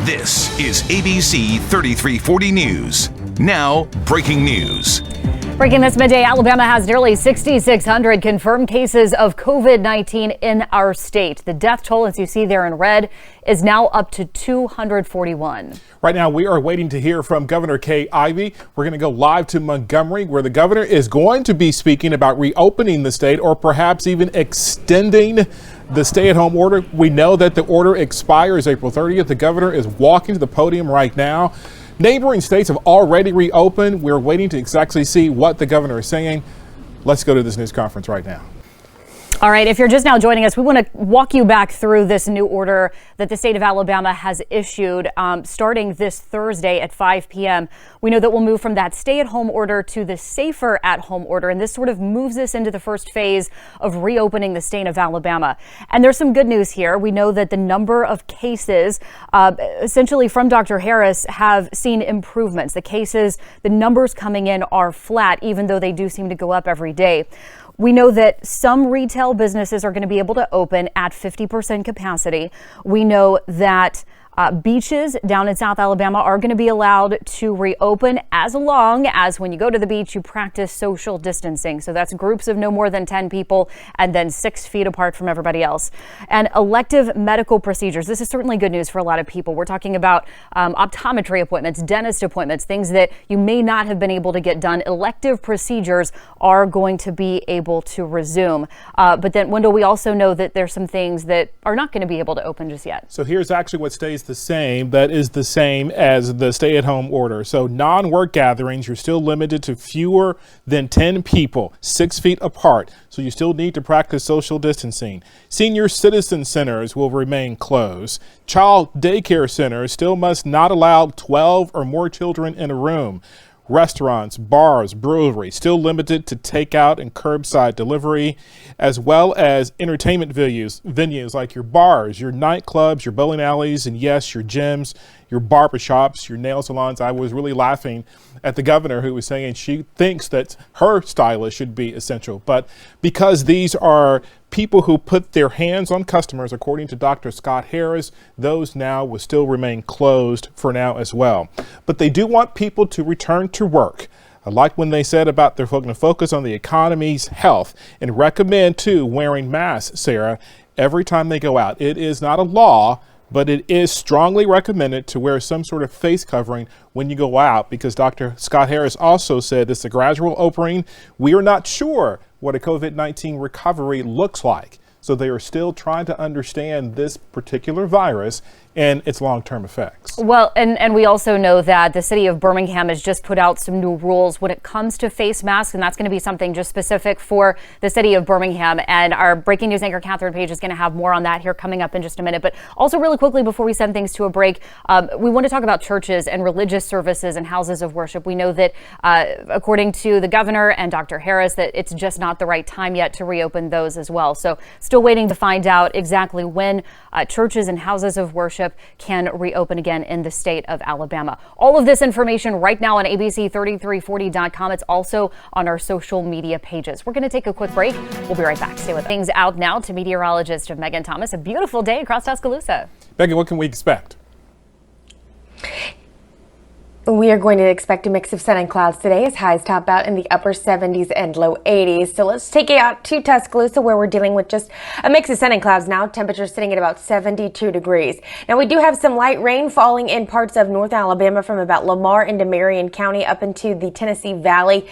This is ABC 3340 News. Now, breaking news. Breaking this midday, Alabama has nearly 6,600 confirmed cases of COVID-19 in our state. The death toll, as you see there in red, is now up to 241. Right now, we are waiting to hear from Governor Kay Ivey. We're going to go live to Montgomery, where the governor is going to be speaking about reopening the state or perhaps even extending the stay-at-home order. We know that the order expires April 30th. The governor is walking to the podium right now. Neighboring states have already reopened. We're waiting to exactly see what the governor is saying. Let's go to this news conference right now. All right, if you're just now joining us, we want to walk you back through this new order that the state of Alabama has issued starting this Thursday at 5 p.m. We know that we'll move from that stay-at-home order to the safer at-home order, and this sort of moves us into the first phase of reopening the state of Alabama. And there's some good news here. We know that the number of cases, essentially from Dr. Harris, have seen improvements. The numbers coming in are flat, even though they do seem to go up every day. We know that some retail businesses are going to be able to open at 50% capacity. We know that beaches down in South Alabama are going to be allowed to reopen as long as when you go to the beach, you practice social distancing. So that's groups of no more than 10 people and then 6 feet apart from everybody else. And elective medical procedures. This is certainly good news for a lot of people. We're talking about optometry appointments, dentist appointments, things that you may not have been able to get done. Elective procedures are going to be able to resume. But then, Wendell, we also know that there's some things that are not going to be able to open just yet. So here's actually what stays the same. That is the same as the stay-at-home order. So non-work gatherings, you're still limited to fewer than 10 people, 6 feet apart. So you still need to practice social distancing. Senior citizen centers will remain closed. Child daycare centers still must not allow 12 or more children in a room. Restaurants, bars, breweries still limited to takeout and curbside delivery, as well as entertainment venues like your bars, your nightclubs, your bowling alleys, and yes, your gyms, your barbershops, your nail salons. I was really laughing at the governor who was saying she thinks that her stylist should be essential. But because these are people who put their hands on customers, according to Dr. Scott Harris, those now will still remain closed for now as well. But they do want people to return to work. I like when they said about they're going to focus on the economy's health and recommend too wearing masks, Sarah, every time they go out. It is not a law, but it is strongly recommended to wear some sort of face covering when you go out, because Dr. Scott Harris also said it's a gradual opening. We are not sure what a COVID-19 recovery looks like. So they are still trying to understand this particular virus and its long-term effects. Well, and we also know that the city of Birmingham has just put out some new rules when it comes to face masks, and that's going to be something just specific for the city of Birmingham. And our breaking news anchor, Catherine Page, is going to have more on that here coming up in just a minute. But also really quickly, before we send things to a break, we want to talk about churches and religious services and houses of worship. We know that according to the governor and Dr. Harris, that it's just not the right time yet to reopen those as well. So still waiting to find out exactly when churches and houses of worship can reopen again in the state of Alabama. All of this information right now on ABC3340.com. It's also on our social media pages. We're going to take a quick break. We'll be right back. Stay with us. Things out now to meteorologist Megan Thomas. A beautiful day across Tuscaloosa. Megan, what can we expect? We are going to expect a mix of sun and clouds today as highs top out in the upper 70s and low 80s. So let's take it out to Tuscaloosa, where we're dealing with just a mix of sun and clouds now. Temperatures sitting at about 72 degrees. Now we do have some light rain falling in parts of North Alabama from about Lamar into Marion County up into the Tennessee Valley.